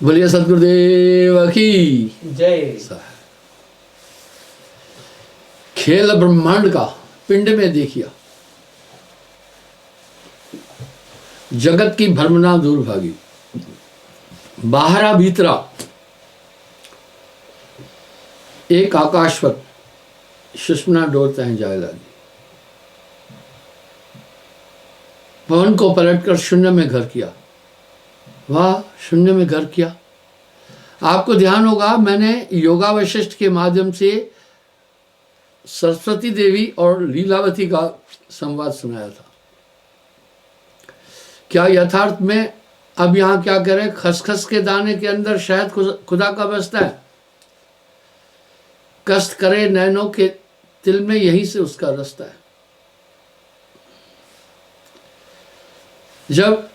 बोलिए सदगुरुदेव की जय। खेल ब्रह्मांड का पिंड में देखिया, जगत की भ्रमना दूर भागी, बाहरा भीतरा एक आकाशवत सुषमना डोरते हैं जाए लागी। पवन को पलटकर शून्य में घर किया। वाह, शून्य में घर किया। आपको ध्यान होगा, मैंने योगा वशिष्ठ के माध्यम से सरस्वती देवी और लीलावती का संवाद सुनाया था। क्या यथार्थ में अब यहां क्या कह रहे हैं? खसखस के दाने के अंदर शायद खुदा का बसता है। कष्ट करे नैनों के तिल में, यहीं से उसका रास्ता है। जब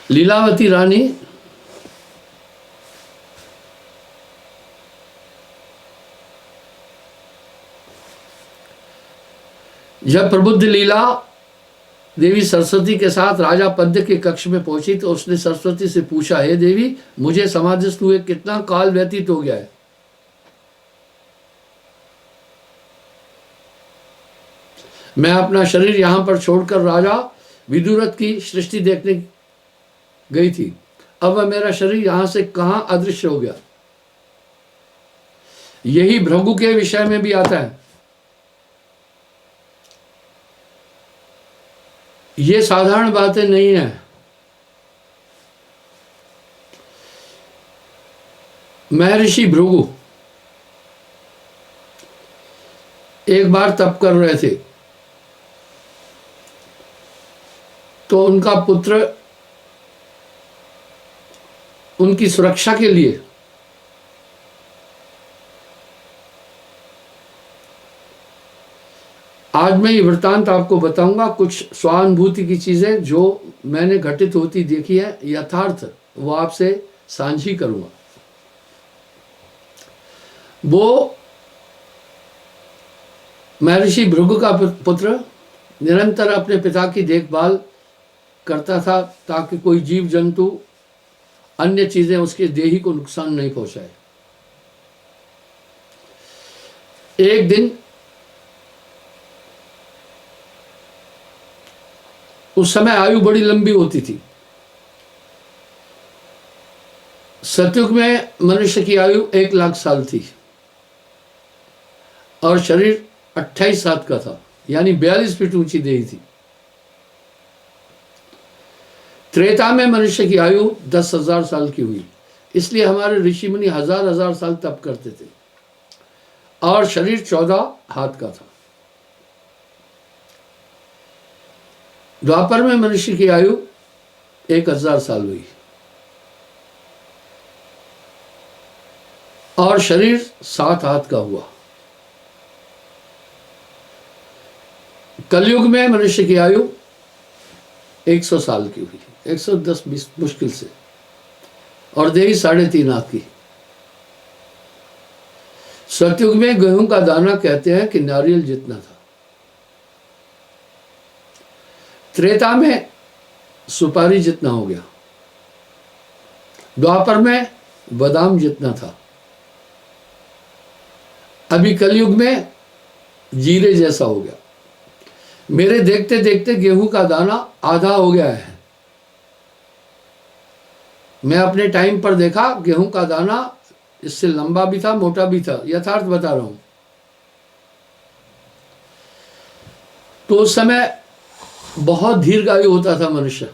लीलावती रानी जब प्रबुद्ध लीला देवी सरस्वती के साथ राजा पद्य के कक्ष में पहुंची तो उसने सरस्वती से पूछा, हे देवी, मुझे समाधिस्थ हुए कितना काल व्यतीत हो गया है। मैं अपना शरीर यहां पर छोड़कर राजा विदुरथ की सृष्टि देखने गई थी। अब वह मेरा शरीर यहां से कहां अदृश्य हो गया। यही भृगु के विषय में भी आता है। ये साधारण बातें नहीं है। महर्षि भृगु एक बार तप कर रहे थे तो उनका पुत्र उनकी सुरक्षा के लिए आज मैं ये वृत्तांत आपको बताऊंगा। कुछ स्वानुभूति की चीजें जो मैंने घटित होती देखी है, यथार्थ वो आपसे साझी करूंगा। वो महर्षि भृगु का पुत्र निरंतर अपने पिता की देखभाल करता था ताकि कोई जीव जंतु अन्य चीजें उसके देही को नुकसान नहीं पहुंचाए। एक दिन उस समय आयु बड़ी लंबी होती थी। सतयुग में मनुष्य की आयु 1,00,000 साल थी और शरीर 28 हाथ का था, यानी 42 फीट ऊंची देही थी। त्रेता में मनुष्य की आयु 10,000 साल की हुई, इसलिए हमारे ऋषि मुनि हजार साल तप करते थे और शरीर 14 हाथ का था। द्वापर में मनुष्य की आयु 1,000 साल हुई और शरीर 7 हाथ का हुआ। कलयुग में मनुष्य की आयु 100 साल की हुई, 110-20 मुश्किल से, और देही 3.5 हाथ की। सतयुग में गेहूं का दाना कहते हैं कि नारियल जितना था। त्रेता में सुपारी जितना हो गया। द्वापर में बादाम जितना था। अभी कलयुग में जीरे जैसा हो गया। मेरे देखते देखते गेहूं का दाना आधा हो गया है। मैं अपने टाइम पर देखा, गेहूं का दाना इससे लंबा भी था, मोटा भी था। यथार्थ बता रहा हूं। तो उस समय बहुत दीर्घायु होता था मनुष्य।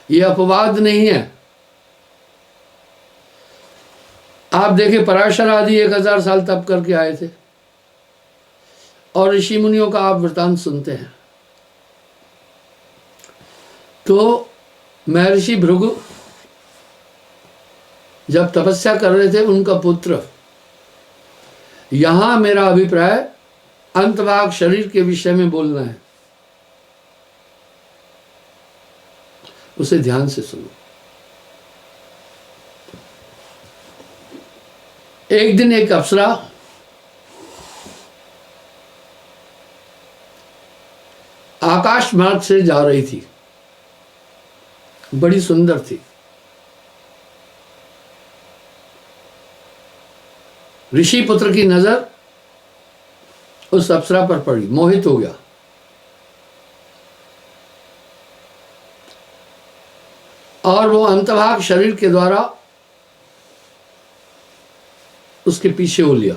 यह अपवाद नहीं है। आप देखें, पराशर आदि 1,000 साल तप करके आए थे और ऋषि मुनियों का आप वृतांत सुनते हैं। तो महर्षि भृगु जब तपस्या कर रहे थे, उनका पुत्र, यहां मेरा अभिप्राय अंतभाग शरीर के विषय में बोलना है, उसे ध्यान से सुनो। एक दिन एक अप्सरा राजमार्ग से जा रही थी, बड़ी सुंदर थी। ऋषि पुत्र की नजर उस अप्सरा पर पड़ी, मोहित हो गया। और वो अंतभाग शरीर के द्वारा उसके पीछे हो लिया।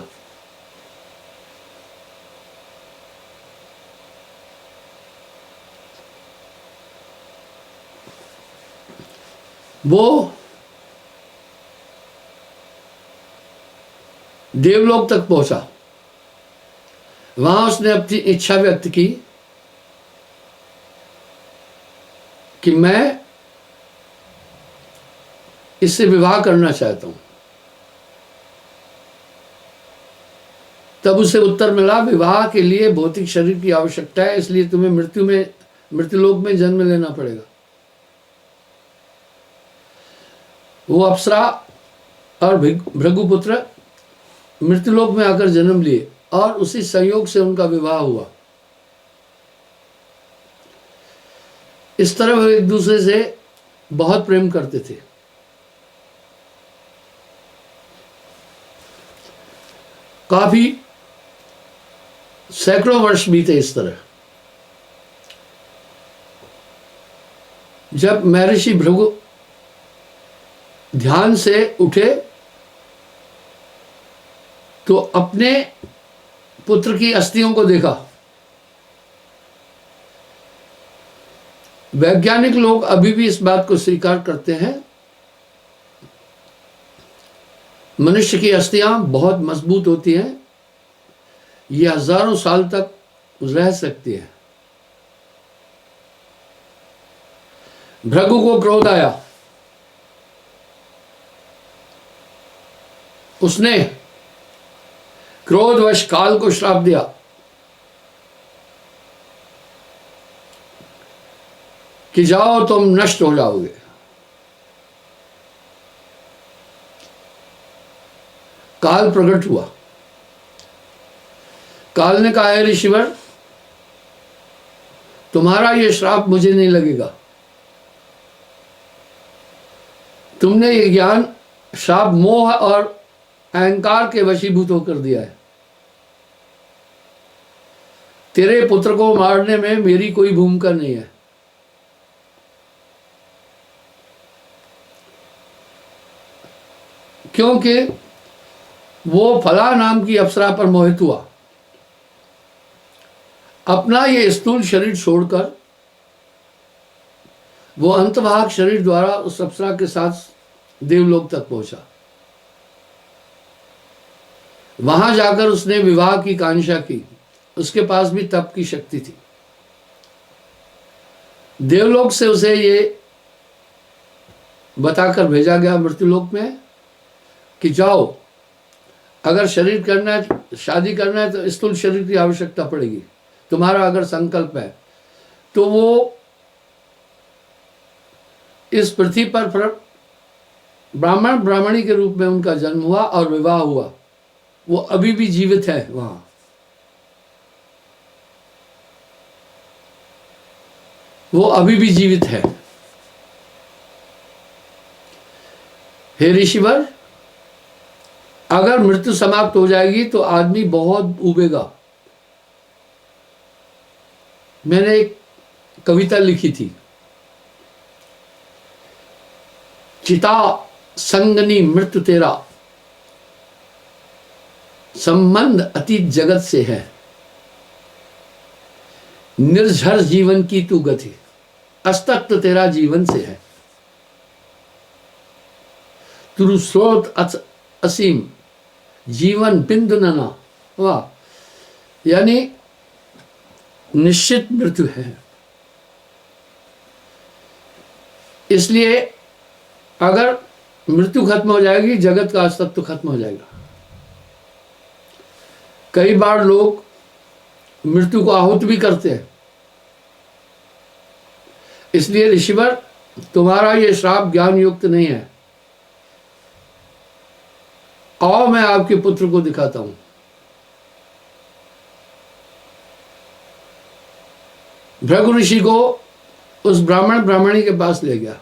वो देवलोक तक पहुंचा। वहां उसने अपनी इच्छा व्यक्त की कि मैं इससे विवाह करना चाहता हूं। तब उसे उत्तर मिला, विवाह के लिए भौतिक शरीर की आवश्यकता है, इसलिए तुम्हें मृत्युलोक में जन्म लेना पड़ेगा। वो अप्सरा और भृगुपुत्र मृत्युलोक में आकर जन्म लिए और उसी संयोग से उनका विवाह हुआ। इस तरह वे एक दूसरे से बहुत प्रेम करते थे। काफी सैकड़ों वर्ष बीते इस तरह। जब महर्षि भृगु ध्यान से उठे तो अपने पुत्र की अस्थियों को देखा। वैज्ञानिक लोग अभी भी इस बात को स्वीकार करते हैं, मनुष्य की अस्थियां बहुत मजबूत होती हैं, ये हजारों साल तक रह सकती है। भृगु को क्रोध आया। उसने क्रोधवश काल को श्राप दिया कि जाओ तुम नष्ट हो जाओगे। काल प्रकट हुआ। काल ने कहा, हे ऋषिवर, तुम्हारा यह श्राप मुझे नहीं लगेगा। तुमने ये ज्ञान श्राप मोह और अहंकार के वशीभूत होकर दिया है। तेरे पुत्र को मारने में मेरी कोई भूमिका नहीं है। क्योंकि वो फला नाम की अप्सरा पर मोहित हुआ। अपना ये स्थूल शरीर छोड़कर वो अंतभाग शरीर द्वारा उस अप्सरा के साथ देवलोक तक पहुंचा। वहां जाकर उसने विवाह की कांक्षा की। उसके पास भी तप की शक्ति थी। देवलोक से उसे ये बताकर भेजा गया मृत्युलोक में कि जाओ, अगर शरीर करना है, शादी करना है तो स्थूल शरीर की आवश्यकता पड़ेगी। तुम्हारा अगर संकल्प है तो वो इस पृथ्वी पर ब्राह्मण ब्राह्मणी के रूप में उनका जन्म हुआ और विवाह हुआ। वो अभी भी जीवित है वहां। वो अभी भी जीवित है। हे ऋषिवर, अगर मृत्यु समाप्त हो जाएगी तो आदमी बहुत उबेगा। मैंने एक कविता लिखी थी, चिता संगनी मृत्यु तेरा, संबंध अतीत जगत से है, निर्झर जीवन की तू गति, अस्तित्व तेरा जीवन से है, तुरु स्रोत असीम, जीवन बिंदु नना। वाह, यानी निश्चित मृत्यु है। इसलिए अगर मृत्यु खत्म हो जाएगी, जगत का अस्तित्व खत्म हो जाएगा। कई बार लोग मृत्यु को आहुति भी करते हैं। इसलिए ऋषिवर, तुम्हारा यह श्राप ज्ञान युक्त नहीं है। आओ मैं आपके पुत्र को दिखाता हूं। भृगु ऋषि को उस ब्राह्मण ब्राह्मणी के पास ले गया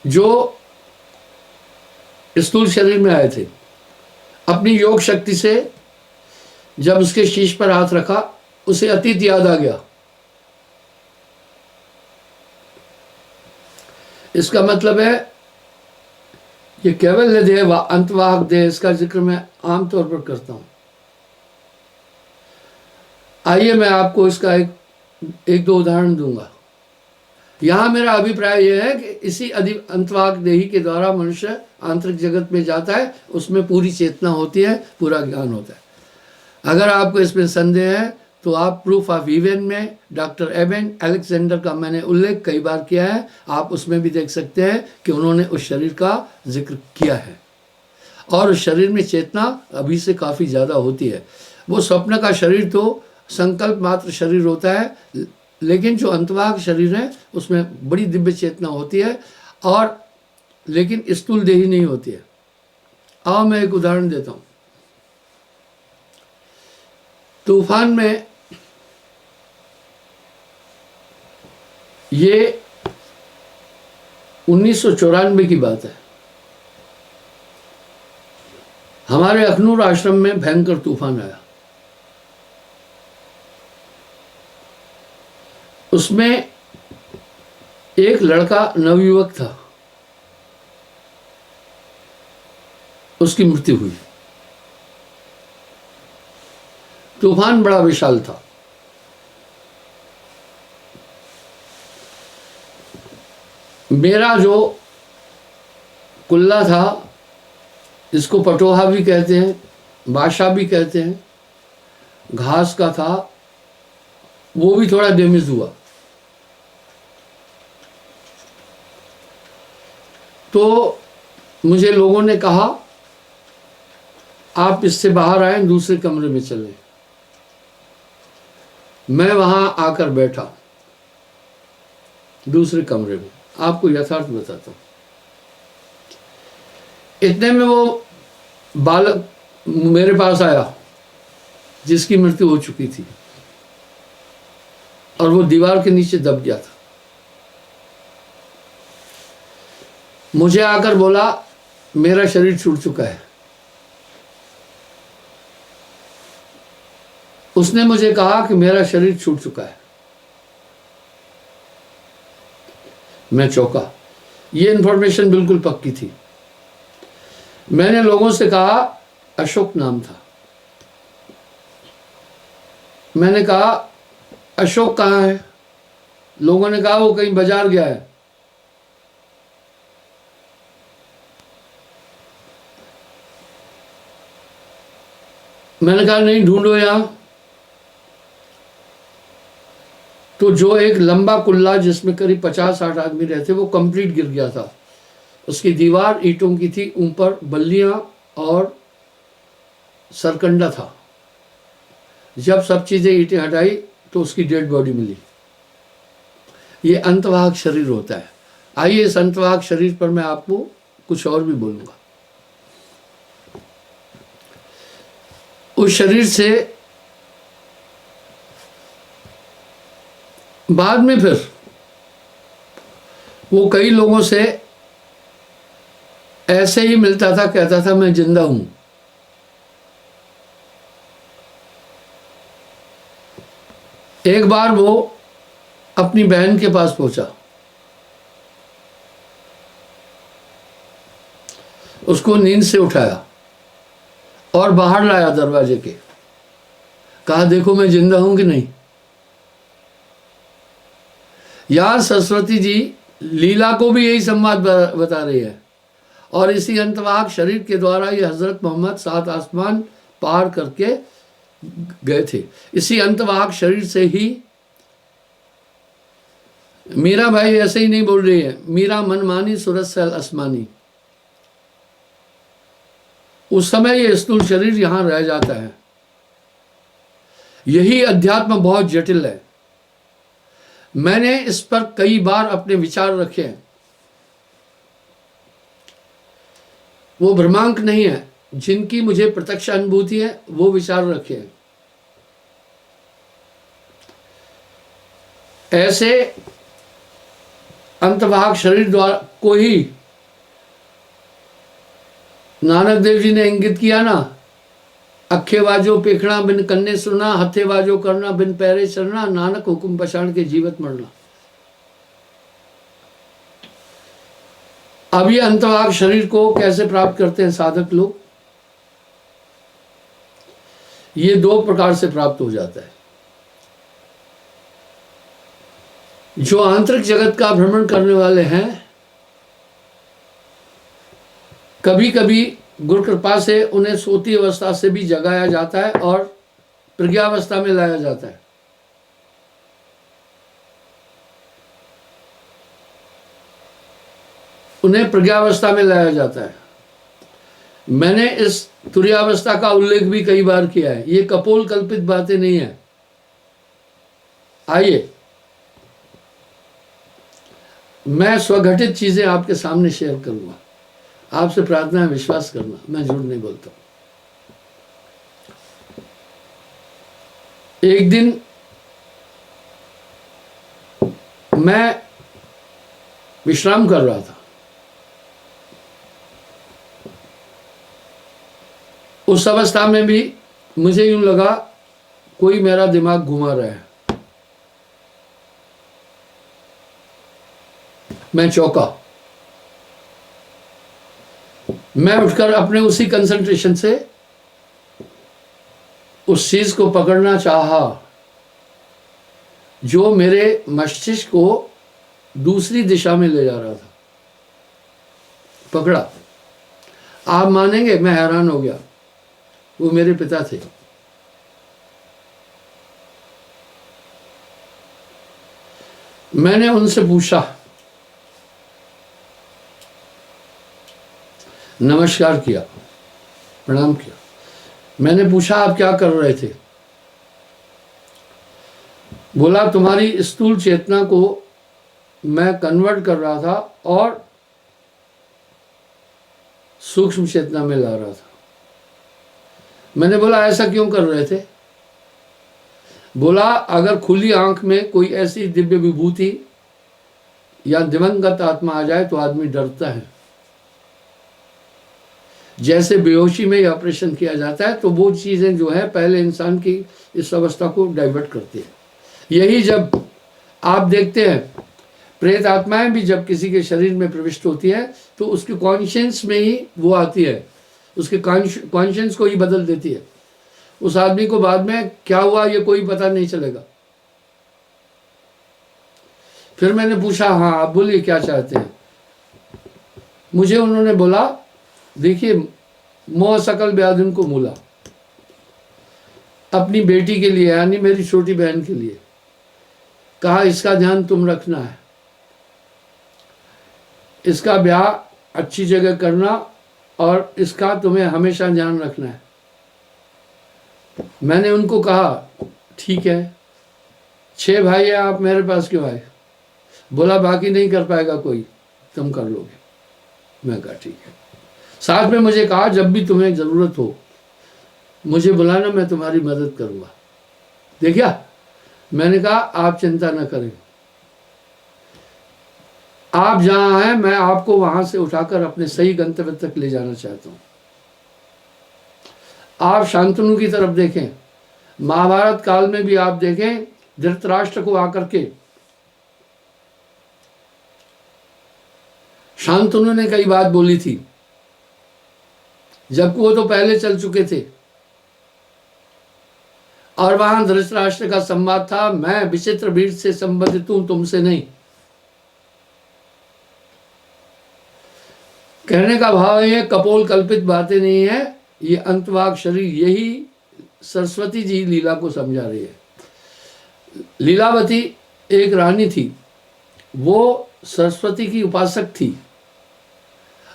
जो स्थूल शरीर में आए थे। अपनी योग शक्ति से जब उसके शीश पर हाथ रखा, उसे अतीत याद आ गया। इसका मतलब है ये केवल देह अंतवाहक देह, इसका जिक्र मैं आमतौर पर करता हूं। आइए मैं आपको इसका एक दो उदाहरण दूंगा। यहां मेरा अभिप्राय यह है कि इसी अंतवाहक देही के द्वारा मनुष्य आंतरिक जगत में जाता है, उसमें पूरी चेतना होती है, पूरा ज्ञान होता है। अगर आपको इसमें संदेह है तो आप प्रूफ ऑफ इवेन में डॉक्टर एबन अलेक्जेंडर का मैंने उल्लेख कई बार किया है, आप उसमें भी देख सकते हैं कि उन्होंने उस शरीर का जिक्र किया है। और उस शरीर में चेतना अभी से काफ़ी ज़्यादा होती है। वो स्वप्न का शरीर तो संकल्प मात्र शरीर होता है, लेकिन जो अंतवाहक शरीर है उसमें बड़ी दिव्य चेतना होती है, और लेकिन स्थूल देही नहीं होती है। आओ मैं एक उदाहरण देता हूँ। तूफान में ये 1994 की बात है। हमारे अखनूर आश्रम में भयंकर तूफान आया। उसमें एक लड़का नवयुवक था, उसकी मृत्यु हुई। तूफान बड़ा विशाल था। मेरा जो कुल्ला था, इसको पटोहा भी कहते हैं, बाशा भी कहते हैं, घास का था, वो भी थोड़ा डैमेज हुआ। तो मुझे लोगों ने कहा आप इससे बाहर आए, दूसरे कमरे में चलें। मैं वहां आकर बैठा दूसरे कमरे में। आपको यथार्थ बताता हूं। इतने में वो बालक मेरे पास आया जिसकी मृत्यु हो चुकी थी, और वो दीवार के नीचे दब गया था। मुझे आकर बोला मेरा शरीर छूट चुका है। उसने मुझे कहा कि मेरा शरीर छूट चुका है। मैं चौंका। ये इन्फॉर्मेशन बिल्कुल पक्की थी। मैंने लोगों से कहा, अशोक नाम था, मैंने कहा अशोक कहाँ है? लोगों ने कहा वो कहीं बाजार गया है। मैंने कहा नहीं, ढूंढो यहां। तो जो एक लंबा कुल्ला जिसमें करीब 50-60 आदमी रहते, वो कंप्लीट गिर गया था। उसकी दीवार ईंटों की थी, ऊपर बल्लियां और सरकंडा था। जब सब चीजें ईंटें हटाई तो उसकी डेड बॉडी मिली। ये अंतवाहक शरीर होता है। आइए इस अंतवाहक शरीर पर मैं आपको कुछ और भी बोलूंगा। उस शरीर से बाद में फिर वो कई लोगों से ऐसे ही मिलता था, कहता था मैं जिंदा हूं। एक बार वो अपनी बहन के पास पहुंचा, उसको नींद से उठाया और बाहर लाया दरवाजे के। कहा देखो मैं जिंदा हूं कि नहीं। यार सरस्वती जी लीला को भी यही संवाद बता रही है, और इसी अंतवाहक शरीर के द्वारा ये हजरत मोहम्मद 7 आसमान पार करके गए थे। इसी अंतवाहक शरीर से ही मीरा भाई ऐसे ही नहीं बोल रही है, मीरा मनमानी सूरत सैल आसमानी। उस समय ये स्थूल शरीर यहां रह जाता है। यही अध्यात्म बहुत जटिल है। मैंने इस पर कई बार अपने विचार रखे हैं। वो भ्रमांक नहीं है, जिनकी मुझे प्रत्यक्ष अनुभूति है वो विचार रखे हैं। ऐसे अंतभाग शरीर द्वारा को ही नानक देव जी ने इंगित किया ना, अखे बाजो पेखना बिन कन्ने सुना, हथे बाजो करना बिन पैरे चलना, नानक हुकुम पछाड़ के जीवत मरना। अब ये अंतभाग शरीर को कैसे प्राप्त करते हैं साधक लोग? ये दो प्रकार से प्राप्त हो जाता है। जो आंतरिक जगत का भ्रमण करने वाले हैं, कभी कभी गुरु कृपा से उन्हें सोती अवस्था से भी जगाया जाता है और प्रज्ञावस्था में लाया जाता है। उन्हें प्रज्ञावस्था में लाया जाता है। मैंने इस तुरीयावस्था का उल्लेख भी कई बार किया है। ये कपोल कल्पित बातें नहीं है। आइए, मैं स्वघटित चीजें आपके सामने शेयर करूंगा। आपसे प्रार्थना है, विश्वास करना, मैं झूठ नहीं बोलता। एक दिन मैं विश्राम कर रहा था। उस अवस्था में भी मुझे यूं लगा कोई मेरा दिमाग घुमा रहा है। मैं चौंका। मैं उठकर अपने उसी कंसंट्रेशन से उस चीज को पकड़ना चाहा जो मेरे मस्तिष्क को दूसरी दिशा में ले जा रहा था। पकड़ा। आप मानेंगे, मैं हैरान हो गया। वो मेरे पिता थे। मैंने उनसे पूछा, नमस्कार किया, प्रणाम किया। मैंने पूछा, आप क्या कर रहे थे? बोला, तुम्हारी स्थूल चेतना को मैं कन्वर्ट कर रहा था और सूक्ष्म चेतना में ला रहा था। मैंने बोला, ऐसा क्यों कर रहे थे? बोला, अगर खुली आंख में कोई ऐसी दिव्य विभूति या दिवंगत आत्मा आ जाए तो आदमी डरता है। जैसे बेहोशी में यह ऑपरेशन किया जाता है, तो वो चीजें जो है पहले इंसान की इस अवस्था को डाइवर्ट करती है। यही जब आप देखते हैं, प्रेत आत्माएं भी जब किसी के शरीर में प्रविष्ट होती है तो उसके कॉन्शियंस में ही वो आती है, उसके कॉन्शियंस को ही बदल देती है। उस आदमी को बाद में क्या हुआ ये कोई पता नहीं चलेगा। फिर मैंने पूछा, हाँ आप बोलिए क्या चाहते हैं? मुझे उन्होंने बोला, देखिए, मोह सकल व्याधिन को मूला, अपनी बेटी के लिए यानी मेरी छोटी बहन के लिए कहा, इसका ध्यान तुम रखना है, इसका ब्याह अच्छी जगह करना और इसका तुम्हें हमेशा ध्यान रखना है। मैंने उनको कहा, ठीक है, 6 भाई है, आप मेरे पास क्यों आए? बोला, बाकी नहीं कर पाएगा कोई, तुम कर लोगे। मैं कहा ठीक है। साथ में मुझे कहा, जब भी तुम्हें जरूरत हो मुझे बुलाना, मैं तुम्हारी मदद करूंगा। देखा, मैंने कहा आप चिंता न करें, आप जहां हैं मैं आपको वहां से उठाकर अपने सही गंतव्य तक ले जाना चाहता हूं। आप शांतनु की तरफ देखें। महाभारत काल में भी आप देखें, धृतराष्ट्र को आकर के शांतनु ने कई बात बोली थी, जबकि वो तो पहले चल चुके थे। और वहां धृतराष्ट्र का संवाद था, मैं विचित्र भीड़ से संबंधित हूं, तुमसे नहीं। कहने का भाव ये कपोल कल्पित बातें नहीं है, ये अंतभाग शरीर, यही सरस्वती जी लीला को समझा रही है। लीलावती एक रानी थी, वो सरस्वती की उपासक थी।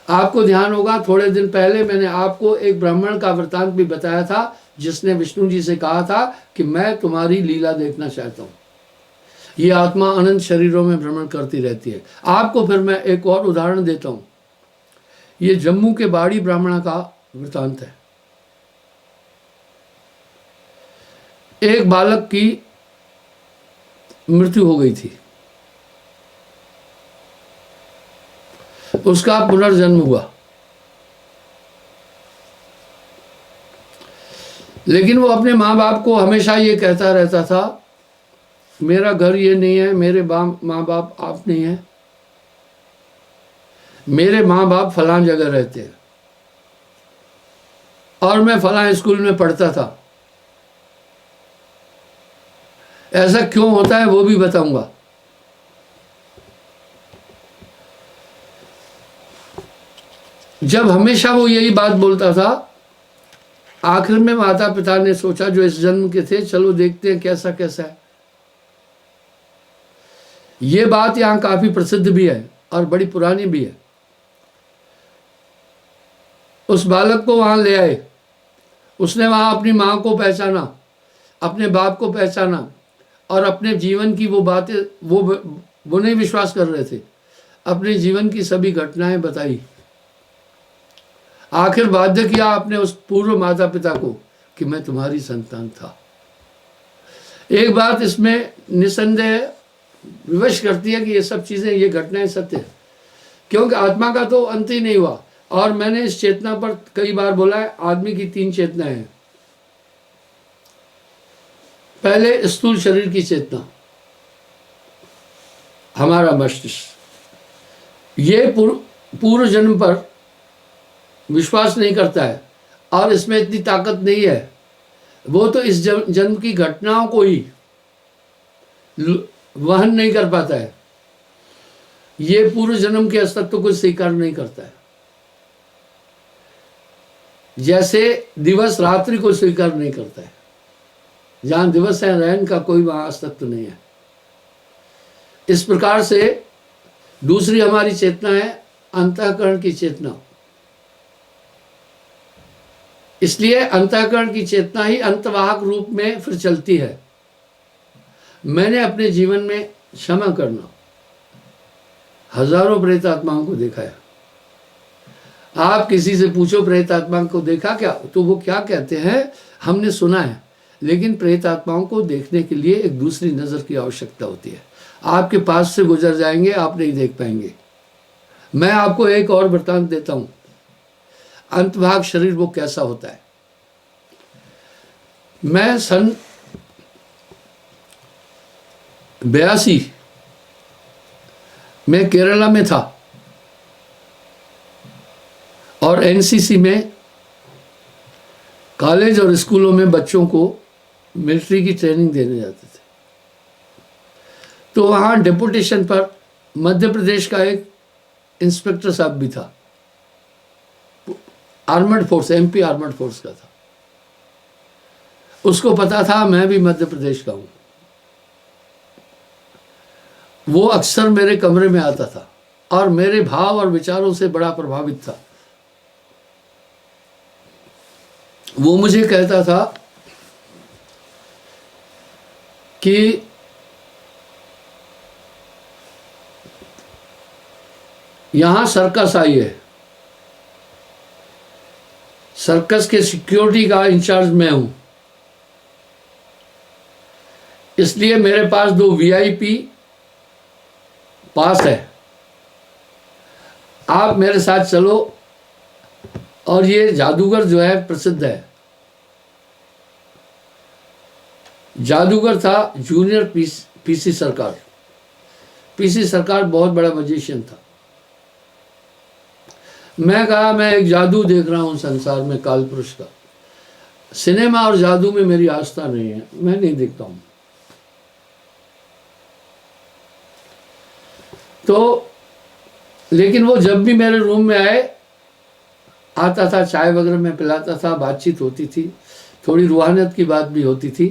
आपको ध्यान होगा, थोड़े दिन पहले मैंने आपको एक ब्राह्मण का वृतांत भी बताया था, जिसने विष्णु जी से कहा था कि मैं तुम्हारी लीला देखना चाहता हूं। ये आत्मा अनंत शरीरों में भ्रमण करती रहती है। आपको फिर मैं एक और उदाहरण देता हूं। ये जम्मू के बाड़ी ब्राह्मण का वृतांत है। एक बालक की मृत्यु हो गई थी, उसका पुनर्जन्म हुआ। लेकिन वो अपने माँ बाप को हमेशा ये कहता रहता था, मेरा घर ये नहीं है, मेरे माँ बाप आप नहीं है, मेरे माँ बाप फलां जगह रहते हैं और मैं फलां स्कूल में पढ़ता था। ऐसा क्यों होता है वो भी बताऊंगा। जब हमेशा वो यही बात बोलता था, आखिर में माता पिता ने सोचा जो इस जन्म के थे, चलो देखते हैं कैसा कैसा है। ये बात यहां काफी प्रसिद्ध भी है और बड़ी पुरानी भी है। उस बालक को वहां ले आए, उसने वहां अपनी मां को पहचाना, अपने बाप को पहचाना और अपने जीवन की वो बातें, वो नहीं विश्वास कर रहे थे, अपने जीवन की सभी घटनाएं बताई। आखिर बाध्य किया अपने उस पूर्व माता पिता को कि मैं तुम्हारी संतान था। एक बात इसमें निसंदेह विवश करती है कि ये सब चीजें, ये घटनाएं सत्य है, क्योंकि आत्मा का तो अंत ही नहीं हुआ। और मैंने इस चेतना पर कई बार बोला है, आदमी की 3 चेतनाएं हैं। पहले स्थूल शरीर की चेतना, हमारा मस्तिष्क, ये पूर्व जन्म पर विश्वास नहीं करता है और इसमें इतनी ताकत नहीं है, वो तो इस जन्म की घटनाओं को ही वहन नहीं कर पाता है, ये पूर्व जन्म के अस्तित्व को स्वीकार नहीं करता है। जैसे दिवस रात्रि को स्वीकार नहीं करता है, जहां दिवस है रहन का कोई वहां अस्तित्व नहीं है। इस प्रकार से दूसरी हमारी चेतना है अंतःकरण की चेतना। इसलिए अंतःकरण की चेतना ही अंतवाहक रूप में फिर चलती है। मैंने अपने जीवन में, क्षमा करना, हजारों प्रेत आत्माओं को देखा है। आप किसी से पूछो प्रेत आत्मा को देखा क्या, तो वो क्या कहते हैं, हमने सुना है। लेकिन प्रेत आत्माओं को देखने के लिए एक दूसरी नज़र की आवश्यकता होती है। आपके पास से गुजर जाएंगे, आप नहीं देख पाएंगे। मैं आपको एक और वृत्तांत देता हूं, अंतभाग शरीर वो कैसा होता है। मैं सन 82 में केरला में था और एनसीसी में कॉलेज और स्कूलों में बच्चों को मिलिट्री की ट्रेनिंग देने जाते थे। तो वहाँ डेपुटेशन पर मध्य प्रदेश का एक इंस्पेक्टर साहब भी था, armoured force, MP armoured force का था। उसको पता था मैं भी मध्य प्रदेश का हूँ। वो अक्सर मेरे कमरे में आता था और मेरे भाव और विचारों से बड़ा प्रभावित था। वो मुझे कहता था कि यहां सर्कस आई है, सर्कस के सिक्योरिटी का इंचार्ज मैं हूं, इसलिए मेरे पास 2 वीआईपी पास है, आप मेरे साथ चलो। और ये जादूगर जो है प्रसिद्ध है, जादूगर था जूनियर पीसी सरकार। पीसी सरकार बहुत बड़ा मैजिशियन था। मैं कहा मैं एक जादू देख रहा हूं संसार में, काल पुरुष का। सिनेमा और जादू में मेरी आस्था नहीं है, मैं नहीं देखता हूं। तो लेकिन वो जब भी मेरे रूम में आता था, चाय वगैरह में पिलाता था, बातचीत होती थी, थोड़ी रूहानियत की बात भी होती थी,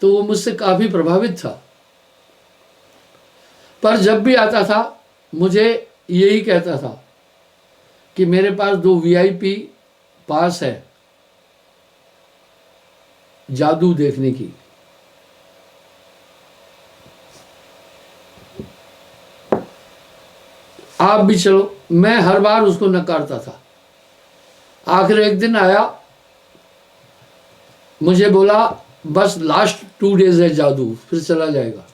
तो वो मुझसे काफ़ी प्रभावित था। पर जब भी आता था मुझे यही कहता था कि मेरे पास 2 वीआईपी पास है जादू देखने की। आप भी चलो। मैं हर बार उसको नकारता था। आखिर एक दिन आया, मुझे बोला बस लास्ट 2 डेज है जादू, फिर चला जाएगा।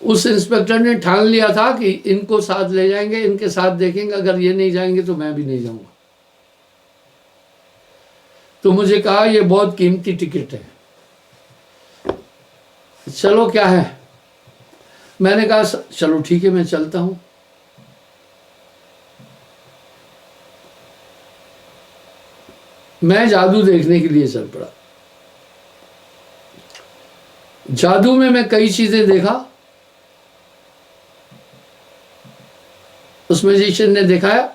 उस इंस्पेक्टर ने ठान लिया था कि इनको साथ ले जाएंगे, इनके साथ देखेंगे, अगर ये नहीं जाएंगे तो मैं भी नहीं जाऊंगा। तो मुझे कहा ये बहुत कीमती टिकट है, चलो क्या है। मैंने कहा चलो ठीक है, मैं चलता हूं। मैं जादू देखने के लिए चल पड़ा। जादू में मैं कई चीजें देखा। उस मैजिशियन ने दिखाया,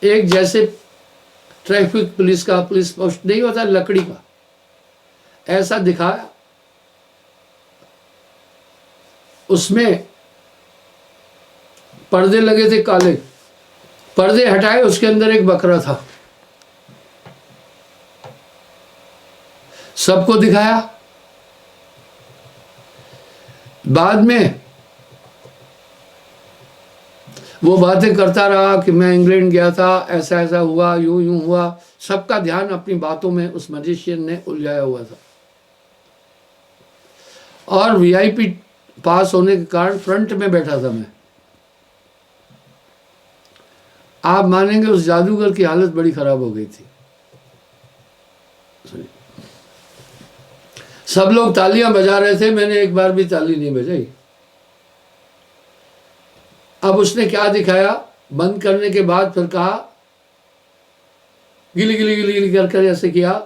एक जैसे ट्रैफिक पुलिस का पुलिस पोस्ट नहीं होता लकड़ी का, ऐसा दिखाया। उसमें पर्दे लगे थे काले, पर्दे हटाए, उसके अंदर एक बकरा था। सबको दिखाया। बाद में वो बातें करता रहा कि मैं इंग्लैंड गया था, ऐसा ऐसा हुआ, यूं यूं हुआ। सबका ध्यान अपनी बातों में उस मैजिशियन ने उलझाया हुआ था। और वीआईपी पास होने के कारण फ्रंट में बैठा था मैं। आप मानेंगे उस जादूगर की हालत बड़ी खराब हो गई थी। सब लोग तालियां बजा रहे थे, मैंने एक बार भी ताली नहीं बजाई। अब उसने क्या दिखाया, बंद करने के बाद फिर कहा, गिली गिली गिली गिली कर कर ऐसे किया।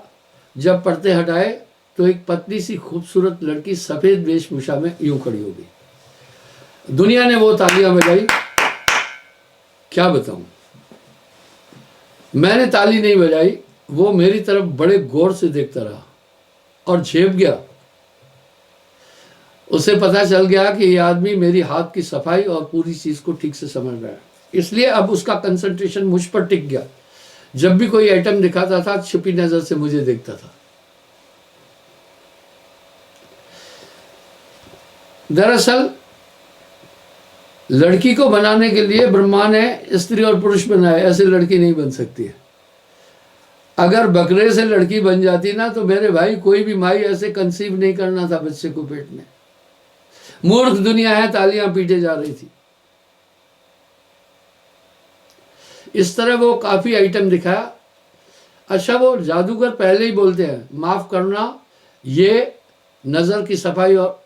जब पर्दे हटाए तो एक पतली सी खूबसूरत लड़की सफेद वेशभूषा में यूं खड़ी हो गई। दुनिया ने वो तालियां बजाई, क्या बताऊं। मैंने ताली नहीं बजाई, वो मेरी तरफ बड़े गौर से देखता रहा और झेप गया। उसे पता चल गया कि ये आदमी मेरी हाथ की सफाई और पूरी चीज को ठीक से समझ रहा है, इसलिए अब उसका कंसंट्रेशन मुझ पर टिक गया। जब भी कोई आइटम दिखाता था, छुपी नजर से मुझे देखता था। दरअसल लड़की को बनाने के लिए ब्रह्मा ने स्त्री और पुरुष बनाए, ऐसे लड़की नहीं बन सकती है। अगर बकरे से लड़की बन जाती ना तो मेरे भाई कोई भी माई ऐसे कंसीव नहीं करना था बच्चे को पेट में। मूर्ख दुनिया है, तालियां पीटे जा रही थी। इस तरह वो काफी आइटम दिखाया। अच्छा, वो जादूगर पहले ही बोलते हैं, माफ करना, ये नजर की सफाई और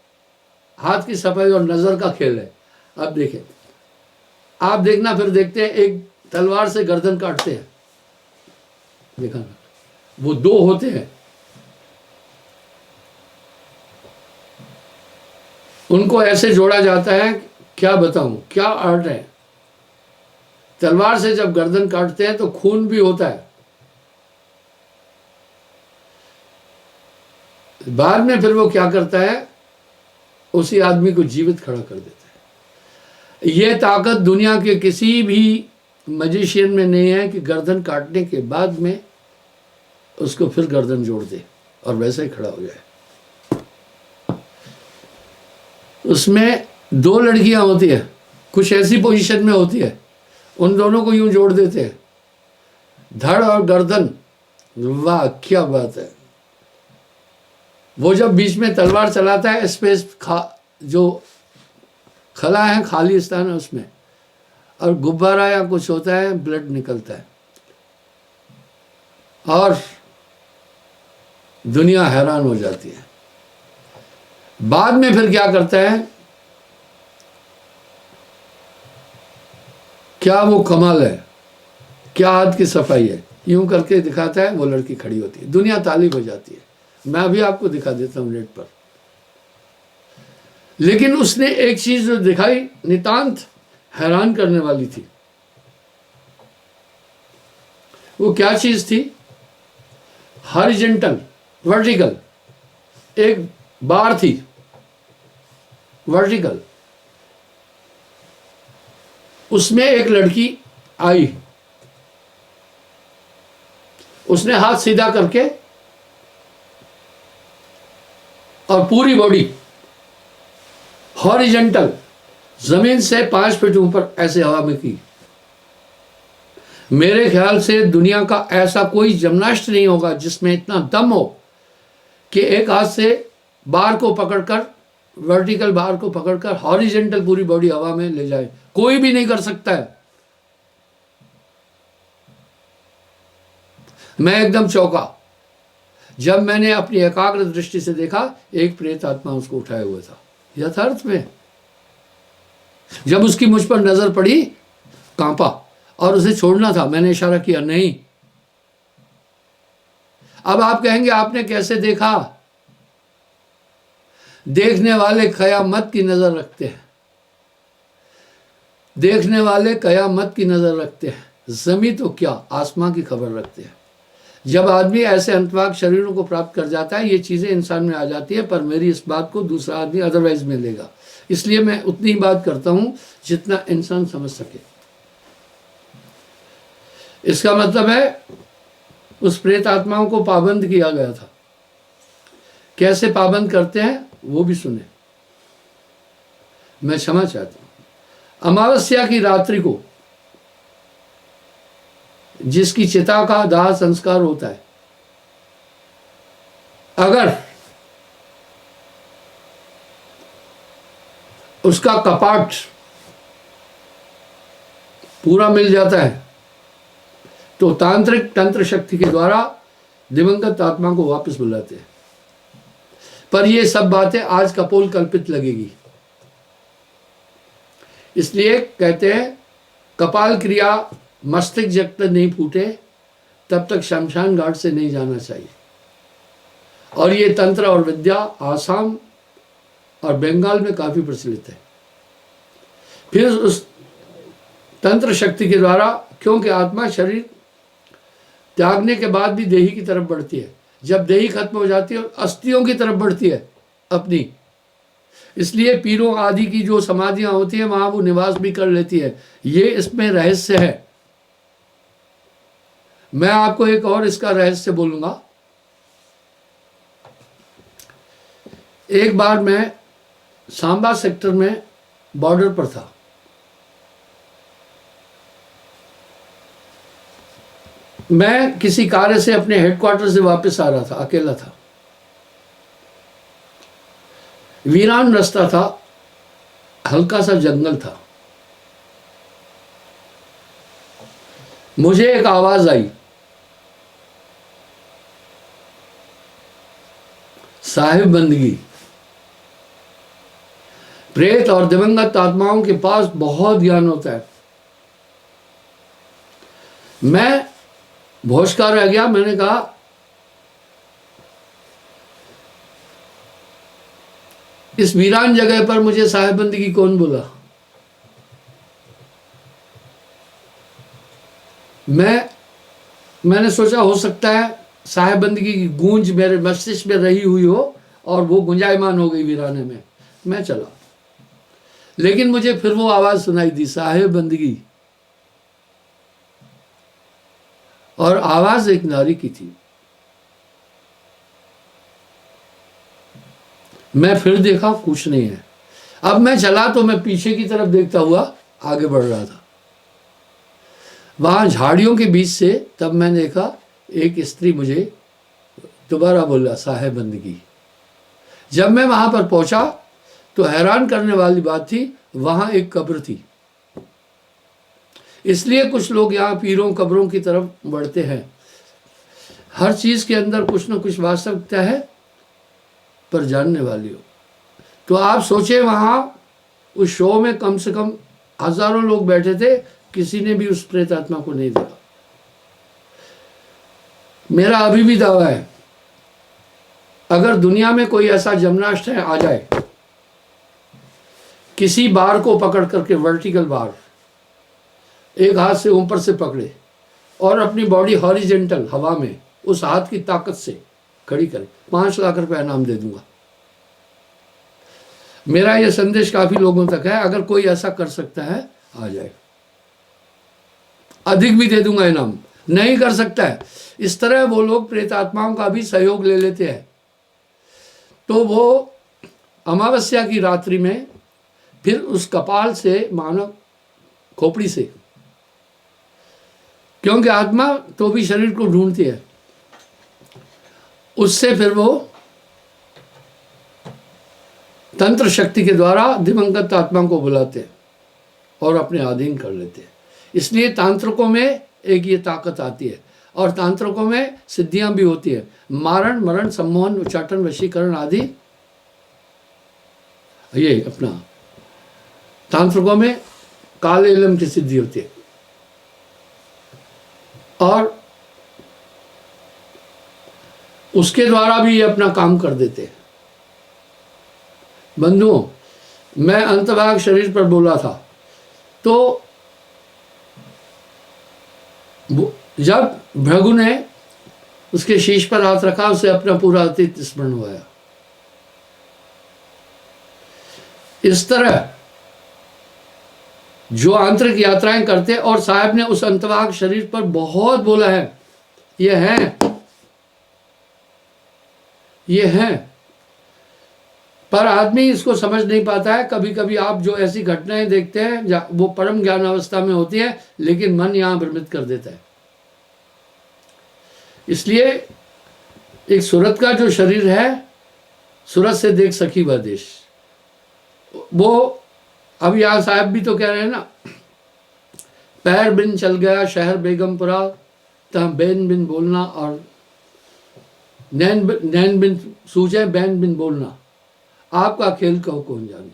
हाथ की सफाई और नजर का खेल है। अब देखें, आप देखना, फिर देखते हैं एक तलवार से गर्दन काटते हैं, देखा ना, वो दो होते हैं, उनको ऐसे जोड़ा जाता है, क्या बताऊं क्या आर्ट है। तलवार से जब गर्दन काटते हैं तो खून भी होता है। बाद में फिर वो क्या करता है, उसी आदमी को जीवित खड़ा कर देता है। ये ताकत दुनिया के किसी भी मैजिशियन में नहीं है कि गर्दन काटने के बाद में उसको फिर गर्दन जोड़ दे और वैसे ही खड़ा हो जाए। उसमें दो लड़कियां होती है, कुछ ऐसी पोजीशन में होती है, उन दोनों को यूं जोड़ देते हैं, धड़ और गर्दन। वाह क्या बात है। वो जब बीच में तलवार चलाता है, स्पेस जो खला है, खाली स्थान है उसमें, और गुब्बारा या कुछ होता है, ब्लड निकलता है और दुनिया हैरान हो जाती है। बाद में फिर क्या करता है, क्या वो कमाल है, क्या हाथ की सफाई है, यूं करके दिखाता है, वो लड़की खड़ी होती है, दुनिया ताली बजाती है। मैं अभी आपको दिखा देता हूं नेट पर। लेकिन उसने एक चीज जो दिखाई, नितांत हैरान करने वाली थी। वो क्या चीज थी, हॉरिजॉन्टल, वर्टिकल एक बार थी, वर्टिकल, उसमें एक लड़की आई, उसने हाथ सीधा करके और पूरी बॉडी हॉरिजॉन्टल, जमीन से 5 फीट ऊपर ऐसे हवा में की। मेरे ख्याल से दुनिया का ऐसा कोई जिम्नास्ट नहीं होगा जिसमें इतना दम हो कि एक हाथ से बार को पकड़कर वर्टिकल बार को पकड़कर हॉरिजेंटल पूरी बॉडी हवा में ले जाए, कोई भी नहीं कर सकता है। मैं एकदम चौंका जब मैंने अपनी एकाग्र दृष्टि से देखा, एक प्रेत आत्मा उसको उठाए हुआ था यथार्थ में। जब उसकी मुझ पर नजर पड़ी, कांपा और उसे छोड़ना था, मैंने इशारा किया नहीं। अब आप कहेंगे आपने कैसे देखा? देखने वाले कयामत की नजर रखते हैं, देखने वाले कयामत की नजर रखते हैं, जमीन तो क्या आसमां की खबर रखते हैं। जब आदमी ऐसे अंतवाक शरीरों को प्राप्त कर जाता है, ये चीजें इंसान में आ जाती है, पर मेरी इस बात को दूसरा आदमी अदरवाइज में लेगा, इसलिए मैं उतनी ही बात करता हूं जितना इंसान समझ सके। इसका मतलब है उस प्रेत आत्माओं को पाबंद किया गया था। कैसे पाबंद करते हैं वो भी सुने। मैं क्षमा चाहता हूं। अमावस्या की रात्रि को जिसकी चिता का दाह संस्कार होता है, अगर उसका कपाट पूरा मिल जाता है तो तांत्रिक तंत्र शक्ति के द्वारा दिवंगत आत्मा को वापस बुलाते हैं। पर ये सब बातें आज कपोल कल्पित लगेगी, इसलिए कहते हैं कपाल क्रिया मस्तिष्क जब तक नहीं फूटे तब तक शमशान घाट से नहीं जाना चाहिए। और ये तंत्र और विद्या आसाम और बंगाल में काफी प्रचलित है। फिर उस तंत्र शक्ति के द्वारा, क्योंकि आत्मा शरीर त्यागने के बाद भी देही की तरफ बढ़ती है, जब देही खत्म हो जाती है और अस्थियों की तरफ बढ़ती है अपनी, इसलिए पीरों आदि की जो समाधियां होती है वहां वो निवास भी कर लेती है। ये इसमें रहस्य है। मैं आपको एक और इसका रहस्य बोलूंगा। एक बार मैं सांबा सेक्टर में बॉर्डर पर था। मैं किसी कार्य से अपने हेडक्वार्टर से वापस आ रहा था, अकेला था। वीरान रास्ता था, हल्का सा जंगल था। मुझे एक आवाज आई, साहिब बंदगी। प्रेत और दिवंगत आत्माओं के पास बहुत ज्ञान होता है। मैं भोजका रह गया। मैंने कहा इस वीरान जगह पर मुझे साहिब बंदगी कौन बोला? मैंने सोचा हो सकता है साहिब बंदगी की गूंज मेरे मस्तिष्क में रही हुई हो और वो गुंजायमान हो गई वीराने में। मैं चला, लेकिन मुझे फिर वो आवाज सुनाई दी, साहिब बंदगी। और आवाज एक नारी की थी। मैं फिर देखा, कुछ नहीं है। अब मैं चला तो मैं पीछे की तरफ देखता हुआ आगे बढ़ रहा था। वहां झाड़ियों के बीच से तब मैंने देखा एक स्त्री मुझे दोबारा बोला, साहिब बंदगी। जब मैं वहां पर पहुंचा तो हैरान करने वाली बात थी, वहां एक कब्र थी। इसलिए कुछ लोग यहाँ पीरों कब्रों की तरफ बढ़ते हैं। हर चीज के अंदर कुछ न कुछ वास्तविकता है, पर जानने वाली हो। तो आप सोचे वहां उस शो में कम से कम हजारों लोग बैठे थे, किसी ने भी उस प्रेत आत्मा को नहीं देखा। मेरा अभी भी दावा है, अगर दुनिया में कोई ऐसा जमनाष्टक आ जाए, किसी बार को पकड़ करके, वर्टिकल बार एक हाथ से ऊपर से पकड़े और अपनी बॉडी हॉरिजेंटल हवा में उस हाथ की ताकत से खड़ी करे, 5 लाख रुपए इनाम दे दूंगा। मेरा यह संदेश काफी लोगों तक है। अगर कोई ऐसा कर सकता है आ जाए, अधिक भी दे दूंगा इनाम। नहीं कर सकता है, इस तरह वो लोग प्रेत आत्माओं का भी सहयोग ले लेते हैं। तो वो अमावस्या की रात्रि में फिर उस कपाल से, मानव खोपड़ी से, क्योंकि आत्मा तो भी शरीर को ढूंढती है, उससे फिर वो तंत्र शक्ति के द्वारा दिवंगत आत्मा को बुलाते हैं और अपने अधीन कर लेते हैं। इसलिए तांत्रिकों में एक ये ताकत आती है और तांत्रिकों में सिद्धियां भी होती है, मारण, मरण, सम्मोहन, उच्चाटन, वशीकरण आदि। ये अपना तांत्रिकों में काले इलम की सिद्धि होती है और उसके द्वारा भी ये अपना काम कर देते हैं। बंधुओं, मैं अंतभाग शरीर पर बोला था, तो जब भृगु ने उसके शीश पर हाथ रखा, उसे अपना पूरा अतीत स्मरण हुआ। इस तरह जो आंतरिक यात्राएं करते, और साहब ने उस अंतभाग शरीर पर बहुत बोला है, ये हैं, पर आदमी इसको समझ नहीं पाता है। कभी कभी आप जो ऐसी घटनाएं देखते हैं वो परम ज्ञान अवस्था में होती है, लेकिन मन यहां भ्रमित कर देता है। इसलिए एक सूरत का जो शरीर है, सूरत से देख सकी वह देश, वो अब यहां साहब भी तो कह रहे हैं ना, पैर बिन चल गया शहर बेगमपुरा, तहाँ बैन बिन बोलना, और नैन बिन सूझे बैन बिन बोलना, आपका खेल कहो कौन जाने।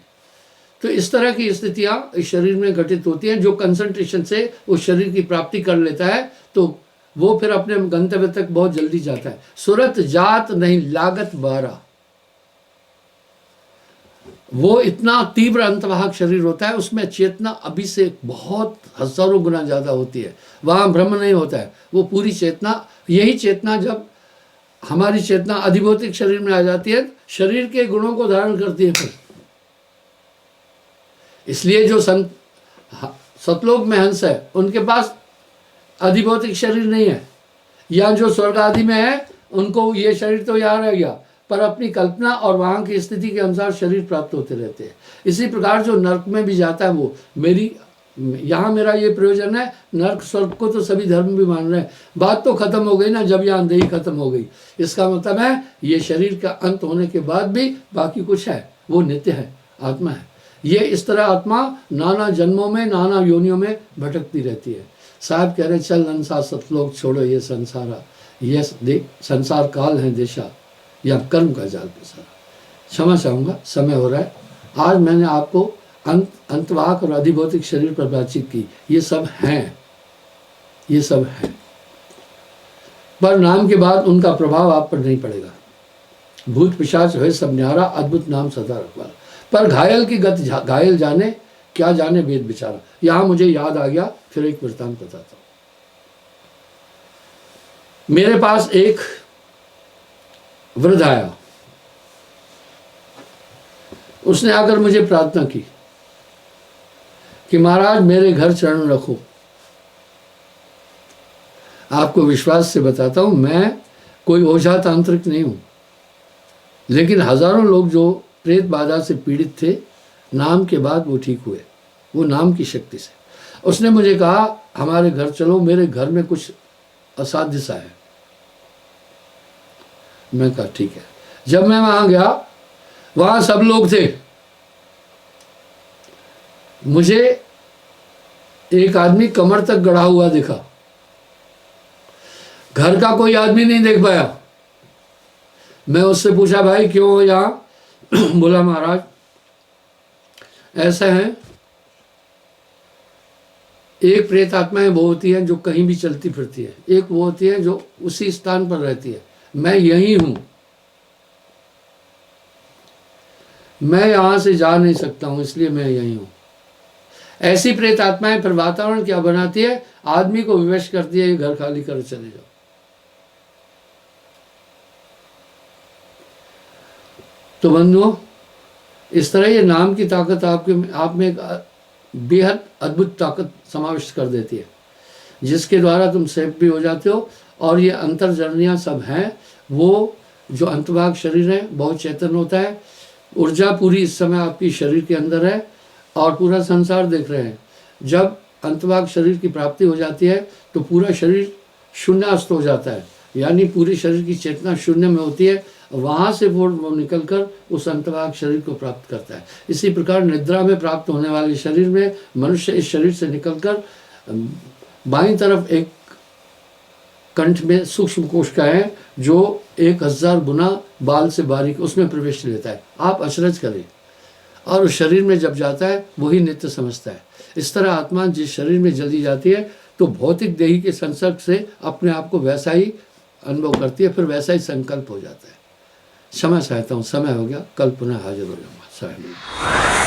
तो इस तरह की स्थितियां इस शरीर में घटित होती हैं। जो कंसंट्रेशन से उस शरीर की प्राप्ति कर लेता है, तो वो फिर अपने गंतव्य तक बहुत जल्दी जाता है। सूरत जात नहीं लागत बारा, वो इतना तीव्र अंतवाहक शरीर होता है, उसमें चेतना अभी से बहुत हजारों गुना ज्यादा होती है। वहां ब्रह्म नहीं होता है, वो पूरी चेतना, यही चेतना जब हमारी चेतना अधिभौतिक शरीर में आ जाती है, शरीर के गुणों को धारण करती है फिर। इसलिए जो सतलोक में हंस है, उनके पास अधिभौतिक शरीर नहीं है, या जो स्वर्ग आदि में है, उनको ये शरीर तो यहाँ रह गया, पर अपनी कल्पना और वहां की स्थिति के अनुसार शरीर प्राप्त होते रहते हैं। इसी प्रकार जो नर्क में भी जाता है, वो यहाँ मेरा ये प्रयोजन है, नर्क स्वर्ग को तो सभी धर्म भी मान रहे हैं। बात तो खत्म हो गई ना, जब यहाँ देही खत्म हो गई। इसका मतलब है ये शरीर का अंत होने के बाद भी बाकी कुछ है, वो नित्य है, आत्मा है। ये इस तरह आत्मा नाना जन्मों में, नाना योनियों में भटकती रहती है। साहब कह रहे, चल अंसा सतलोक छोड़ो ये संसारा, ये संसार काल है देशा, या कर्म का जाल पेशा। क्षमा चाहूँगा, समय हो रहा है। आज मैंने आपको अंतवाहक और अधिभौतिक शरीर पर बातचीत की। ये सब हैं, ये सब हैं, पर नाम के बाद उनका प्रभाव आप पर नहीं पड़ेगा। भूत पिशाच है सब न्यारा, अद्भुत नाम सदा रखवाला। पर घायल की गति घायल जाने, क्या जाने वेद बिचारा। यहाँ मुझे याद आ गया, फिर एक वृत्तांत बताता हूँ। मेरे पास एक वृद्ध आया, उसने आकर मुझे प्रार्थना की कि महाराज मेरे घर चरण रखो। आपको विश्वास से बताता हूं, मैं कोई ओझा तांत्रिक नहीं हूं, लेकिन हजारों लोग जो प्रेत बाधा से पीड़ित थे, नाम के बाद वो ठीक हुए, वो नाम की शक्ति से। उसने मुझे कहा हमारे घर चलो, मेरे घर में कुछ असाध्य सा है। मैं कहा ठीक है। जब मैं वहां गया, वहां सब लोग थे। मुझे एक आदमी कमर तक गड़ा हुआ दिखा, घर का कोई आदमी नहीं देख पाया। मैं उससे पूछा भाई क्यों हो यहाँ? बोला महाराज ऐसा है, एक प्रेत आत्माएं वो होती हैं जो कहीं भी चलती फिरती है, एक वो होती है जो उसी स्थान पर रहती है। मैं यही हूं, मैं यहां से जा नहीं सकता हूं, इसलिए मैं यही हूं। ऐसी प्रेत आत्माएं फिर वातावरण क्या बनाती है, आदमी को विवश करती है, ये घर खाली कर चले जाओ। तो बंधुओं, इस तरह ये नाम की ताकत आप में एक बेहद अद्भुत ताकत समाविष्ट कर देती है, जिसके द्वारा तुम सेफ भी हो जाते हो। और ये अंतर्जननियाँ सब हैं। वो जो अंतभाग शरीर है बहुत चेतन होता है, ऊर्जा पूरी इस समय आपकी शरीर के अंदर है और पूरा संसार देख रहे हैं। जब अंतभाग शरीर की प्राप्ति हो जाती है तो पूरा शरीर शून्यास्त हो जाता है, यानी पूरी शरीर की चेतना शून्य में होती है वहाँ से वो निकलकर उस अंतभाग शरीर को प्राप्त करता है। इसी प्रकार निद्रा में प्राप्त होने वाले शरीर में मनुष्य इस शरीर से निकलकर बाईं तरफ एक कंठ में सूक्ष्म कोशिकाएं जो 1000 गुना बाल से बारीक उसमें प्रवेश लेता है। आप अचरज करें, और उस शरीर में जब जाता है वही नित्य समझता है। इस तरह आत्मा जिस शरीर में जल्दी जाती है तो भौतिक देही के संसर्ग से अपने आप को वैसा ही अनुभव करती है, फिर वैसा ही संकल्प हो जाता है। क्षमा चाहता हूँ, समय हो गया, कल पुनः हाजिर हो जाऊँगा।